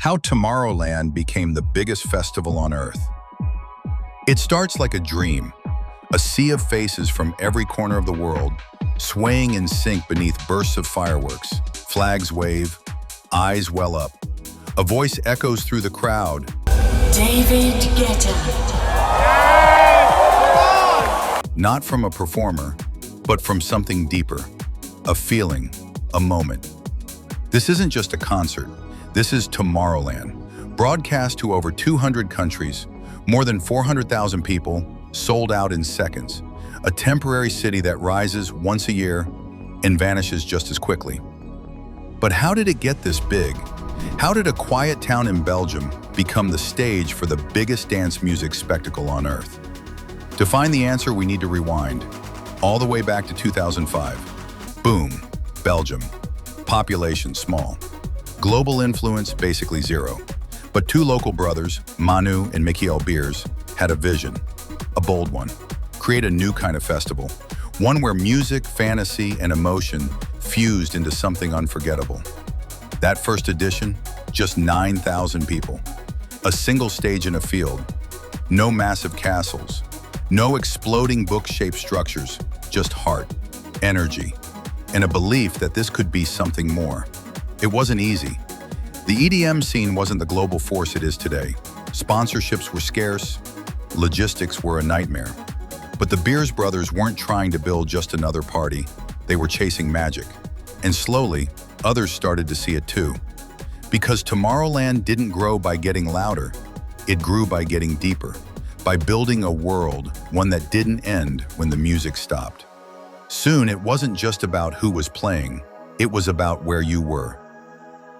How Tomorrowland became the biggest festival on Earth. It starts like a dream, a sea of faces from every corner of the world, swaying in sync beneath bursts of fireworks. Flags wave, eyes well up. A voice echoes through the crowd. David Guetta. Not from a performer, but from something deeper. A feeling, a moment. This isn't just a concert. This is Tomorrowland, broadcast to over 200 countries, more than 400,000 people, sold out in seconds. A temporary city that rises once a year and vanishes just as quickly. But how did it get this big? How did a quiet town in Belgium become the stage for the biggest dance music spectacle on Earth? To find the answer, we need to rewind all the way back to 2005. Boom, Belgium. Population small. Global influence basically zero. But two local brothers, Manu and Michiel Beers, had a vision, a bold one. Create a new kind of festival, one where music, fantasy, and emotion fused into something unforgettable. That first edition, just 9,000 people. A single stage in a field. No massive castles. No exploding book-shaped structures. Just heart, energy, and a belief that this could be something more. It wasn't easy. The EDM scene wasn't the global force it is today. Sponsorships were scarce. Logistics were a nightmare. But the Beers brothers weren't trying to build just another party. They were chasing magic. And slowly, others started to see it too. Because Tomorrowland didn't grow by getting louder. It grew by getting deeper, by building a world, one that didn't end when the music stopped. Soon, it wasn't just about who was playing. It was about where you were.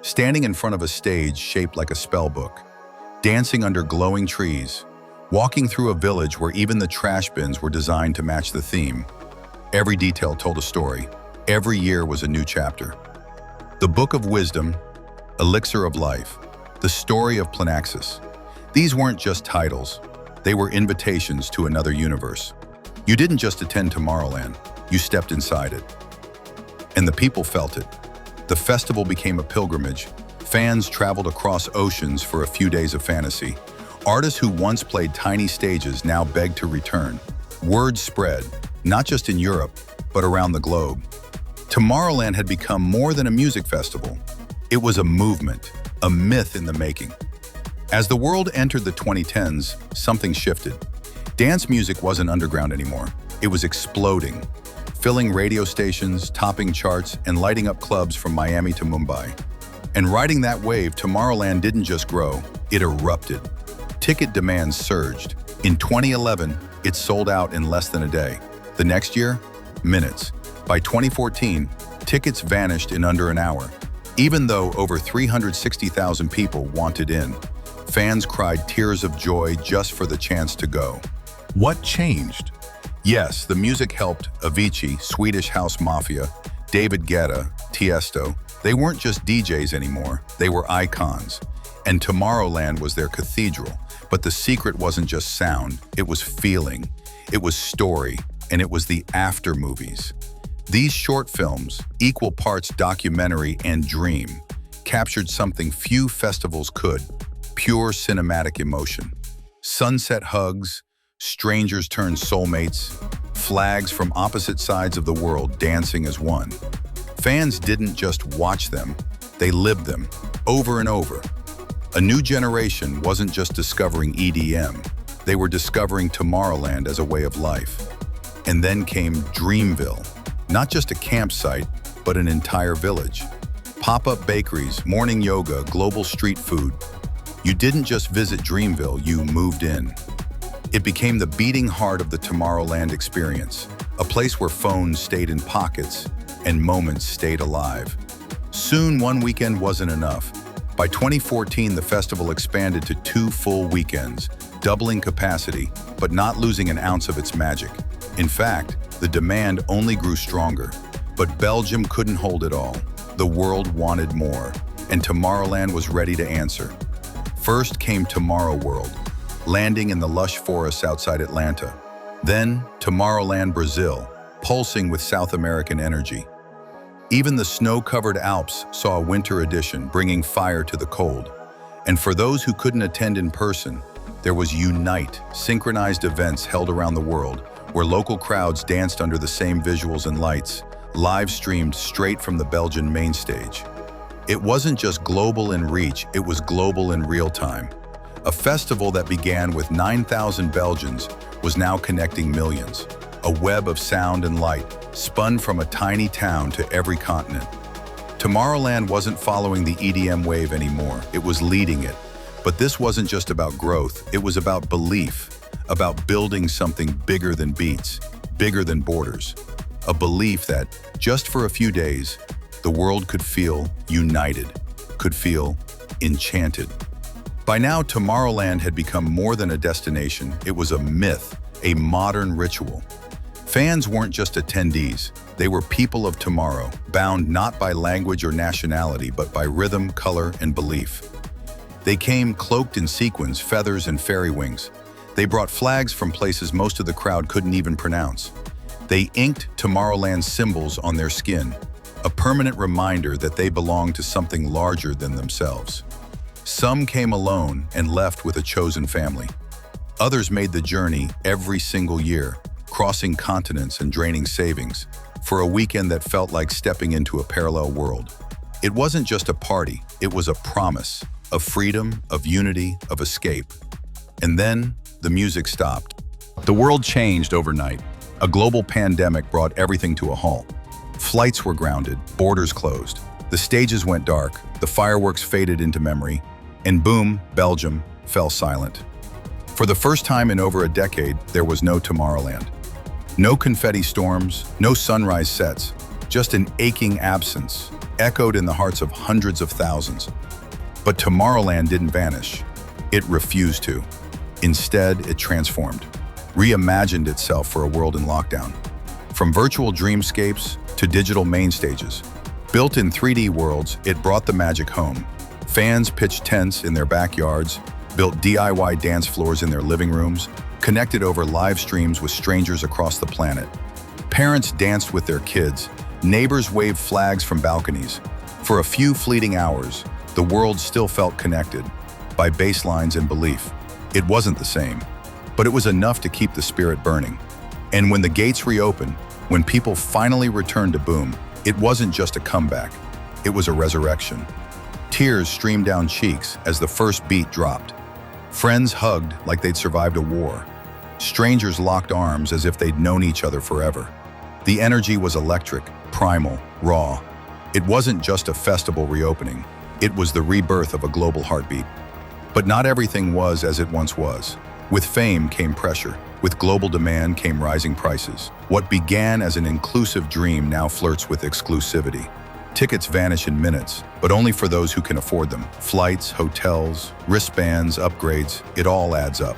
Standing in front of a stage shaped like a spell book, dancing under glowing trees, walking through a village where even the trash bins were designed to match the theme. Every detail told a story. Every year was a new chapter. The Book of Wisdom, Elixir of Life, the story of Planaxis. These weren't just titles. They were invitations to another universe. You didn't just attend Tomorrowland, you stepped inside it. And the people felt it. The festival became a pilgrimage. Fans traveled across oceans for a few days of fantasy. Artists who once played tiny stages now begged to return. Word spread, not just in Europe, but around the globe. Tomorrowland had become more than a music festival. It was a movement, a myth in the making. As the world entered the 2010s, something shifted. Dance music wasn't underground anymore. It was exploding, filling radio stations, topping charts, and lighting up clubs from Miami to Mumbai. And riding that wave, Tomorrowland didn't just grow, it erupted. Ticket demands surged. In 2011, it sold out in less than a day. The next year, minutes. By 2014, tickets vanished in under an hour. Even though over 360,000 people wanted in, fans cried tears of joy just for the chance to go. What changed? Yes, the music helped. Avicii, Swedish house Mafia, David Guetta, Tiesto. They weren't just DJs anymore, they were icons. And Tomorrowland was their cathedral. But the secret wasn't just sound, it was feeling, it was story, and it was the after movies. These short films, equal parts documentary and dream, captured something few festivals could: pure cinematic emotion. Sunset hugs, strangers turned soulmates, flags from opposite sides of the world dancing as one. Fans didn't just watch them, they lived them, over and over. A new generation wasn't just discovering EDM, they were discovering Tomorrowland as a way of life. And then came DreamVille, not just a campsite, but an entire village. Pop-up bakeries, morning yoga, global street food. You didn't just visit DreamVille, you moved in. It became the beating heart of the Tomorrowland experience, a place where phones stayed in pockets and moments stayed alive. Soon, one weekend wasn't enough. By 2014, the festival expanded to 2 full weekends, doubling capacity, but not losing an ounce of its magic. In fact, the demand only grew stronger. But Belgium couldn't hold it all. The world wanted more, and Tomorrowland was ready to answer. First came Tomorrow World, landing in the lush forests outside Atlanta. Then, Tomorrowland Brazil, pulsing with South American energy. Even the snow-covered Alps saw a winter edition, bringing fire to the cold. And for those who couldn't attend in person, there was Unite, synchronized events held around the world, where local crowds danced under the same visuals and lights, live streamed straight from the Belgian main stage. It wasn't just global in reach, it was global in real time. A festival that began with 9,000 Belgians was now connecting millions. A web of sound and light, spun from a tiny town to every continent. Tomorrowland wasn't following the EDM wave anymore, it was leading it. But this wasn't just about growth, it was about belief, about building something bigger than beats, bigger than borders. A belief that, just for a few days, the world could feel united, could feel enchanted. By now, Tomorrowland had become more than a destination, it was a myth, a modern ritual. Fans weren't just attendees, they were people of tomorrow, bound not by language or nationality, but by rhythm, color, and belief. They came cloaked in sequins, feathers, and fairy wings. They brought flags from places most of the crowd couldn't even pronounce. They inked Tomorrowland's symbols on their skin, a permanent reminder that they belonged to something larger than themselves. Some came alone and left with a chosen family. Others made the journey every single year, crossing continents and draining savings, for a weekend that felt like stepping into a parallel world. It wasn't just a party, it was a promise, of freedom, of unity, of escape. And then, the music stopped. The world changed overnight. A global pandemic brought everything to a halt. Flights were grounded, borders closed. The stages went dark, the fireworks faded into memory, and boom, Belgium fell silent. For the first time in over a decade, there was no Tomorrowland. No confetti storms, no sunrise sets, just an aching absence, echoed in the hearts of hundreds of thousands. But Tomorrowland didn't vanish. It refused to. Instead, it transformed, reimagined itself for a world in lockdown. From virtual dreamscapes to digital main stages, built in 3D worlds, it brought the magic home. Fans pitched tents in their backyards, built DIY dance floors in their living rooms, connected over live streams with strangers across the planet. Parents danced with their kids, neighbors waved flags from balconies. For a few fleeting hours, the world still felt connected by baselines and belief. It wasn't the same, but it was enough to keep the spirit burning. And when the gates reopened, when people finally returned to Boom, it wasn't just a comeback, it was a resurrection. Tears streamed down cheeks as the first beat dropped. Friends hugged like they'd survived a war. Strangers locked arms as if they'd known each other forever. The energy was electric, primal, raw. It wasn't just a festival reopening, it was the rebirth of a global heartbeat. But not everything was as it once was. With fame came pressure. With global demand came rising prices. What began as an inclusive dream now flirts with exclusivity. Tickets vanish in minutes, but only for those who can afford them. Flights, hotels, wristbands, upgrades, it all adds up.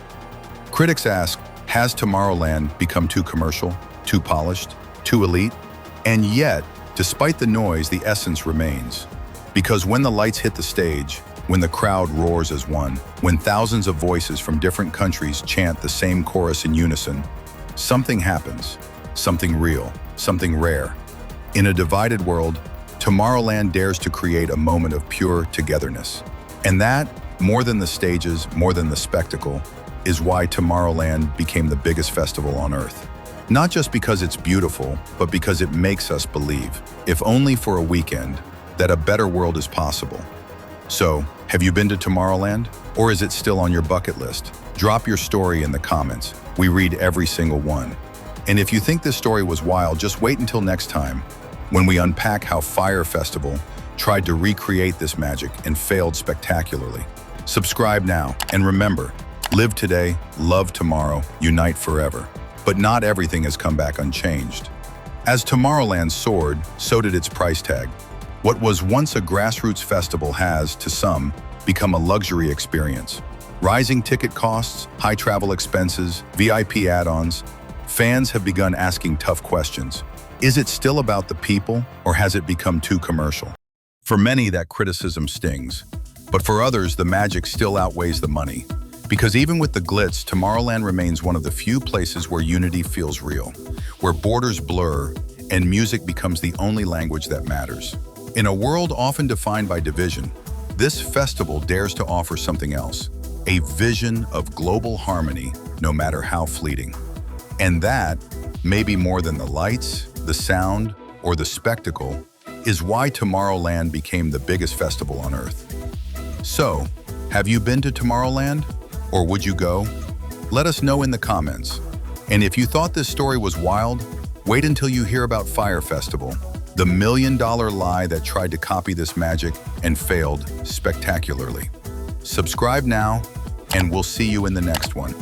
Critics ask, has Tomorrowland become too commercial, too polished, too elite? And yet, despite the noise, the essence remains. Because when the lights hit the stage, when the crowd roars as one, when thousands of voices from different countries chant the same chorus in unison, something happens, something real, something rare. In a divided world, Tomorrowland dares to create a moment of pure togetherness. And that, more than the stages, more than the spectacle, is why Tomorrowland became the biggest festival on Earth. Not just because it's beautiful, but because it makes us believe, if only for a weekend, that a better world is possible. So, have you been to Tomorrowland? Or is it still on your bucket list? Drop your story in the comments. We read every single one. And if you think this story was wild, just wait until next time, when we unpack how Fire Festival tried to recreate this magic and failed spectacularly. Subscribe now, and remember, live today, love tomorrow, unite forever. But not everything has come back unchanged. As Tomorrowland soared, so did its price tag. What was once a grassroots festival has, to some, become a luxury experience. Rising ticket costs, high travel expenses, VIP add-ons, fans have begun asking tough questions. Is it still about the people, or has it become too commercial? For many, that criticism stings. But for others, the magic still outweighs the money. Because even with the glitz, Tomorrowland remains one of the few places where unity feels real, where borders blur and music becomes the only language that matters. In a world often defined by division, This festival dares to offer something else, a vision of global harmony, no matter how fleeting. And that, maybe more than the lights, the sound, or the spectacle, is why Tomorrowland became the biggest festival on Earth. So, have you been to Tomorrowland? Or would you go? Let us know in the comments. And if you thought this story was wild, wait until you hear about Fire Festival, the million-dollar lie that tried to copy this magic and failed spectacularly. Subscribe now, and we'll see you in the next one.